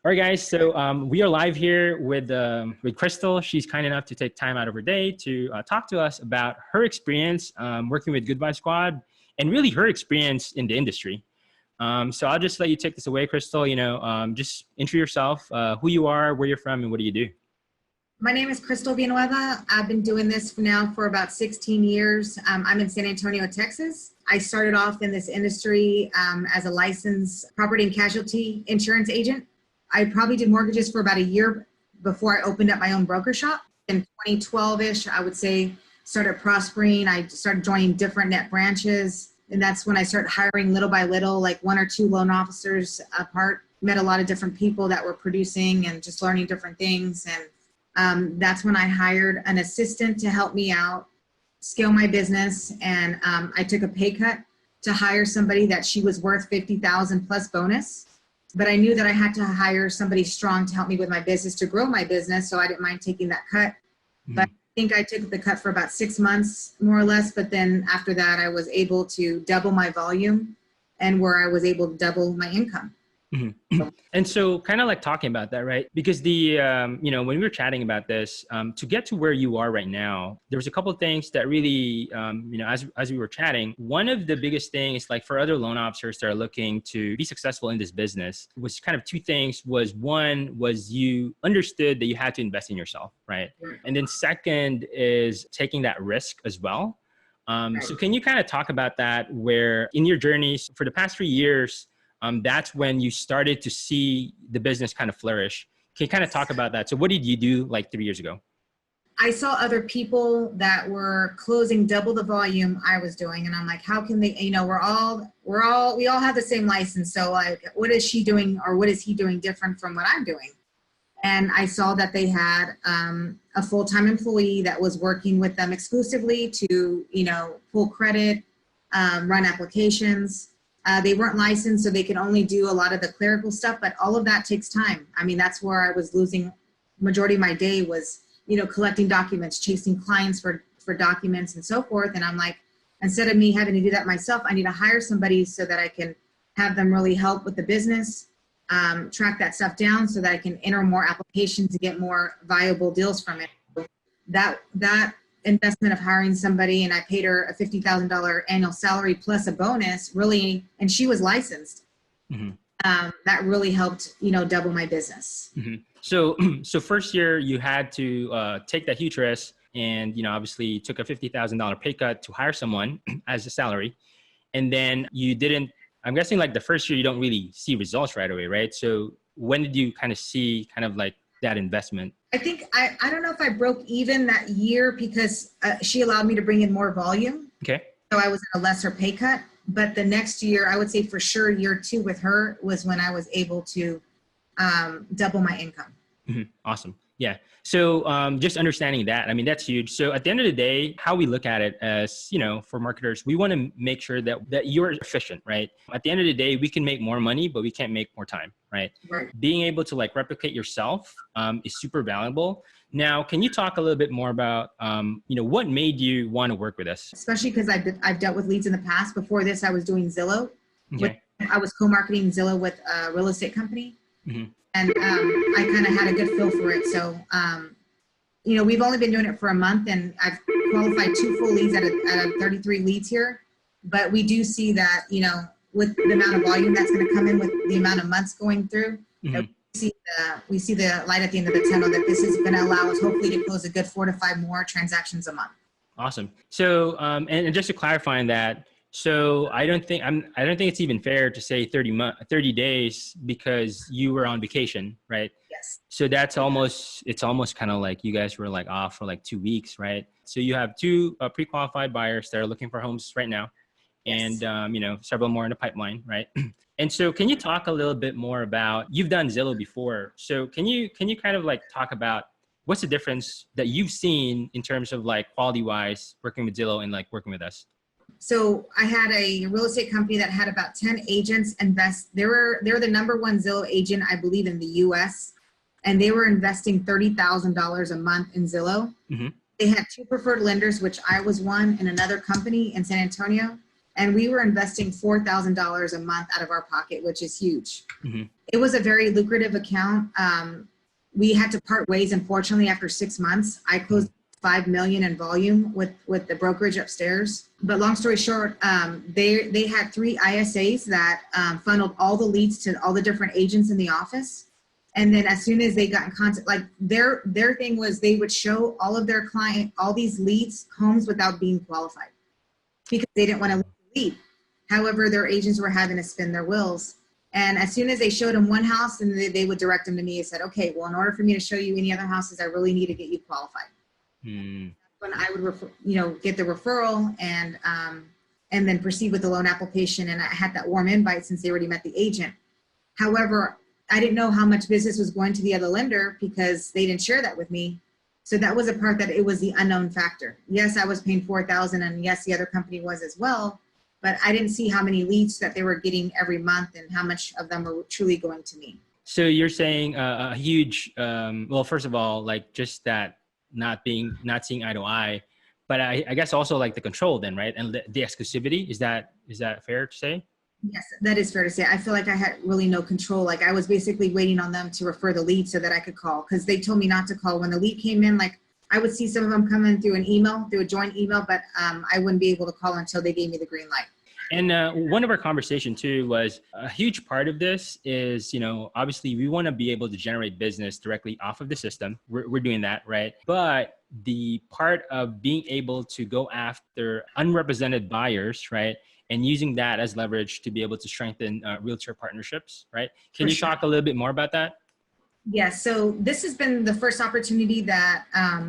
All right, guys. So we are live here with Crystal. She's kind enough to take time out of her day to talk to us about her experience working with Goodbye Squad and really her experience in the industry. So I'll just let you take this away, Crystal. Just introduce yourself, who you are, where you're from, and what do you do? My name is Crystal Villanueva. I've been doing this now for about 16 years. I'm in San Antonio, Texas. I started off in this industry as a licensed property and casualty insurance agent. I probably did mortgages for about a year before I opened up my own broker shop. In 2012-ish, I would say, started prospering. I started joining different net branches. And that's when I started hiring little by little, like 1 or 2 loan officers apart. Met a lot of different people that were producing and just learning different things. And that's when I hired an assistant to help me out, scale my business. And I took a pay cut to hire somebody that she was worth $50,000 plus bonus. But I knew that I had to hire somebody strong to help me with my business, to grow my business. So I didn't mind taking that cut. Mm-hmm. But I think I took the cut for about 6 months, more or less. But then after that, I was able to double my volume and where I was able to double my income. Mm-hmm. And so kind of like talking about that, right? Because when we were chatting about this, to get to where you are right now, there was a couple of things that really, as we were chatting, one of the biggest things, like for other loan officers that are looking to be successful in this business, was kind of 2 things. One was you understood that you had to invest in yourself, right? And then second is taking that risk as well. So can you kind of talk about that, where in your journeys for the past 3 years, that's when you started to see the business kind of flourish. Can you kind of talk about that? So what did you do like 3 years ago? I saw other people that were closing double the volume I was doing. And I'm like, how can they, we all have the same license. So like, what is she doing or what is he doing different from what I'm doing? And I saw that they had a full-time employee that was working with them exclusively to, pull credit, run applications. They weren't licensed, so they could only do a lot of the clerical stuff, but all of that takes time. I mean, that's where I was losing majority of my day was, collecting documents, chasing clients for documents and so forth. And I'm like, instead of me having to do that myself, I need to hire somebody so that I can have them really help with the business, track that stuff down so that I can enter more applications to get more viable deals from it. So that investment of hiring somebody, and I paid her a $50,000 annual salary plus a bonus, really, and she was licensed. Mm-hmm. That really helped, double my business. Mm-hmm. So first year you had to take that huge risk, and obviously took a $50,000 pay cut to hire someone as a salary, and then you didn't. I'm guessing like the first year you don't really see results right away, right? So when did you kind of see like that investment? I think, I don't know if I broke even that year because she allowed me to bring in more volume. Okay. So I was at a lesser pay cut. But the next year, I would say for sure year 2 with her was when I was able to double my income. Mm-hmm. Awesome. Yeah. So just understanding that, I mean, that's huge. So at the end of the day, how we look at it as, for marketers, we want to make sure that you're efficient, right? At the end of the day, we can make more money, but we can't make more time, right? Being able to like replicate yourself is super valuable. Now, can you talk a little bit more about, what made you want to work with us? Especially because I've dealt with leads in the past. Before this, I was doing Zillow. Okay. I was co-marketing Zillow with a real estate company. Mm-hmm. And I kind of had a good feel for it. So, we've only been doing it for a month, and I've qualified 2 full leads out of 33 leads here. But we do see that, with the amount of volume that's going to come in with the amount of months going through, mm-hmm. we see the light at the end of the tunnel, that this is going to allow us hopefully to close a good 4 to 5 more transactions a month. Awesome. So, and just to clarify on that, so I don't think it's even fair to say 30 days because you were on vacation, right? Yes. So it's almost kind of like you guys were like off for like 2 weeks, right? So you have 2 pre-qualified buyers that are looking for homes right now, and yes. Several more in the pipeline, right? And so can you talk a little bit more about, you've done Zillow before, so can you kind of like talk about what's the difference that you've seen in terms of like quality wise working with Zillow and like working with us? So I had a real estate company that had about 10 agents invest. They were the number 1 Zillow agent, I believe, in the US. And they were investing $30,000 a month in Zillow. Mm-hmm. They had 2 preferred lenders, which I was one, in another company in San Antonio. and we were investing $4,000 a month out of our pocket, which is huge. Mm-hmm. It was a very lucrative account. We had to part ways, unfortunately, after 6 months. I closed 5 million in volume with the brokerage upstairs. But long story short, they had 3 ISAs that funneled all the leads to all the different agents in the office. And then as soon as they got in contact, like their thing was they would show all of their all these leads homes without being qualified because they didn't want to lead. However, their agents were having to spin their wheels. And as soon as they showed them one house, and they would direct them to me and said, okay, well, in order for me to show you any other houses, I really need to get you qualified. When I would get the referral and then proceed with the loan application. And I had that warm invite since they already met the agent. However, I didn't know how much business was going to the other lender because they didn't share that with me. So that was a part that it was the unknown factor. Yes, I was paying $4,000, and yes, the other company was as well, but I didn't see how many leads that they were getting every month and how much of them were truly going to me. So you're saying a huge, well, first of all, like just that not seeing eye to eye, but I guess also like the control then, right? And the exclusivity, is that fair to say? Yes, that is fair to say. I feel like I had really no control. Like I was basically waiting on them to refer the lead so that I could call, because they told me not to call. When the lead came in, like I would see some of them come in through an email, through a joint email, but I wouldn't be able to call until they gave me the green light. And one of our conversation too was a huge part of this is, obviously we want to be able to generate business directly off of the system. We're doing that, right? But the part of being able to go after unrepresented buyers, right? And using that as leverage to be able to strengthen realtor partnerships, right? Can you talk a little bit more about that? Yes. So this has been the first opportunity that,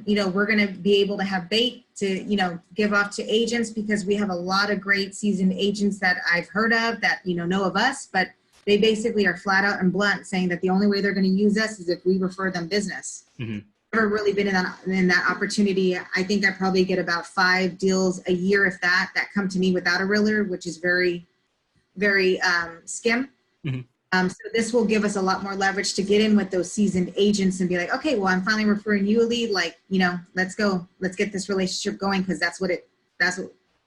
we're going to be able to have bait to, give off to agents, because we have a lot of great seasoned agents that I've heard of that, know of us, but they basically are flat out and blunt saying that the only way they're going to use us is if we refer them business. Mm-hmm. Never really been in that opportunity. I think I probably get about 5 deals a year, if that come to me without a realtor, which is very, very skim. Mm-hmm. So this will give us a lot more leverage to get in with those seasoned agents and be like, okay, well, I'm finally referring you a lead. Like, let's go, let's get this relationship going. Cause that's what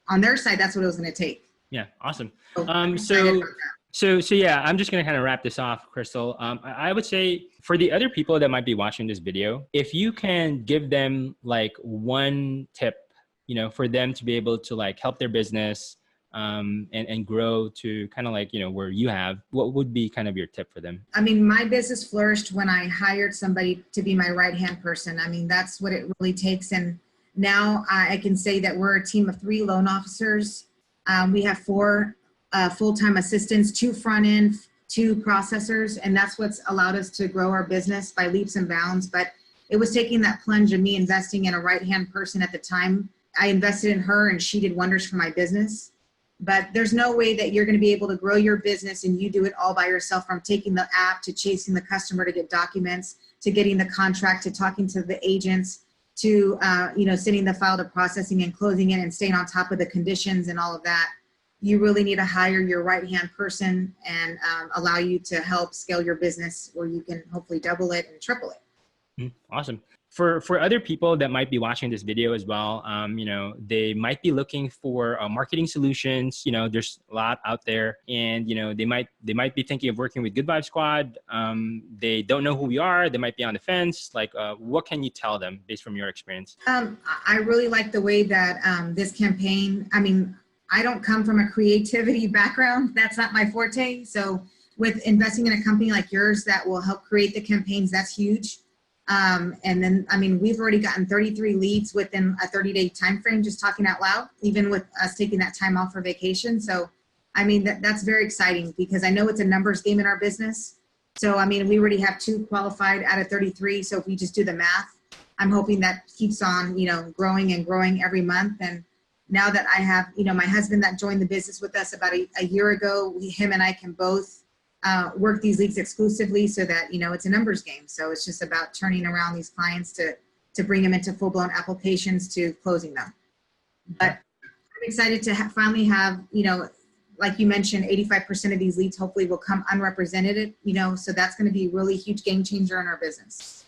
on their side, that's what it was going to take. Yeah. Awesome. So yeah, I'm just going to kind of wrap this off, Crystal. I would say for the other people that might be watching this video, if you can give them like one tip, for them to be able to like help their business, and grow to kind of like, where you have, what would be kind of your tip for them? I mean, my business flourished when I hired somebody to be my right-hand person. I mean, that's what it really takes. And now I can say that we're a team of 3 loan officers. We have 4 full-time assistants, 2 front end, 2 processors. And that's what's allowed us to grow our business by leaps and bounds. But it was taking that plunge of me investing in a right-hand person at the time. I invested in her and she did wonders for my business. But there's no way that you're going to be able to grow your business and you do it all by yourself, from taking the app to chasing the customer to get documents, to getting the contract, to talking to the agents, to, sending the file to processing and closing it and staying on top of the conditions and all of that. You really need to hire your right-hand person and allow you to help scale your business where you can hopefully double it and triple it. Awesome. For other people that might be watching this video as well, they might be looking for marketing solutions. There's a lot out there, and they might be thinking of working with Good Vibe Squad. They don't know who we are. They might be on the fence. Like, what can you tell them based from your experience? I really like the way that this campaign. I mean, I don't come from a creativity background. That's not my forte. So with investing in a company like yours that will help create the campaigns, that's huge. And then, I mean, we've already gotten 33 leads within a 30-day time frame, just talking out loud, even with us taking that time off for vacation. So, I mean, that's very exciting, because I know it's a numbers game in our business. So, I mean, we already have 2 qualified out of 33. So if we just do the math, I'm hoping that keeps on, growing and growing every month. And now that I have, my husband that joined the business with us about a year ago, him and I can both work these leads exclusively, so that, it's a numbers game. So it's just about turning around these clients to bring them into full-blown applications to closing them. But I'm excited to finally have, like you mentioned, 85% of these leads hopefully will come unrepresented, so that's going to be a really huge game changer in our business.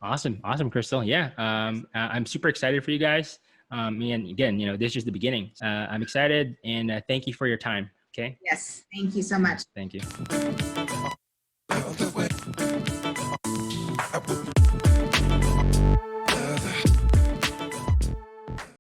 Awesome, Crystal. Yeah. I'm super excited for you guys. And again, this is just the beginning. I'm excited, and thank you for your time. Okay. Yes. Thank you so much. Thank you.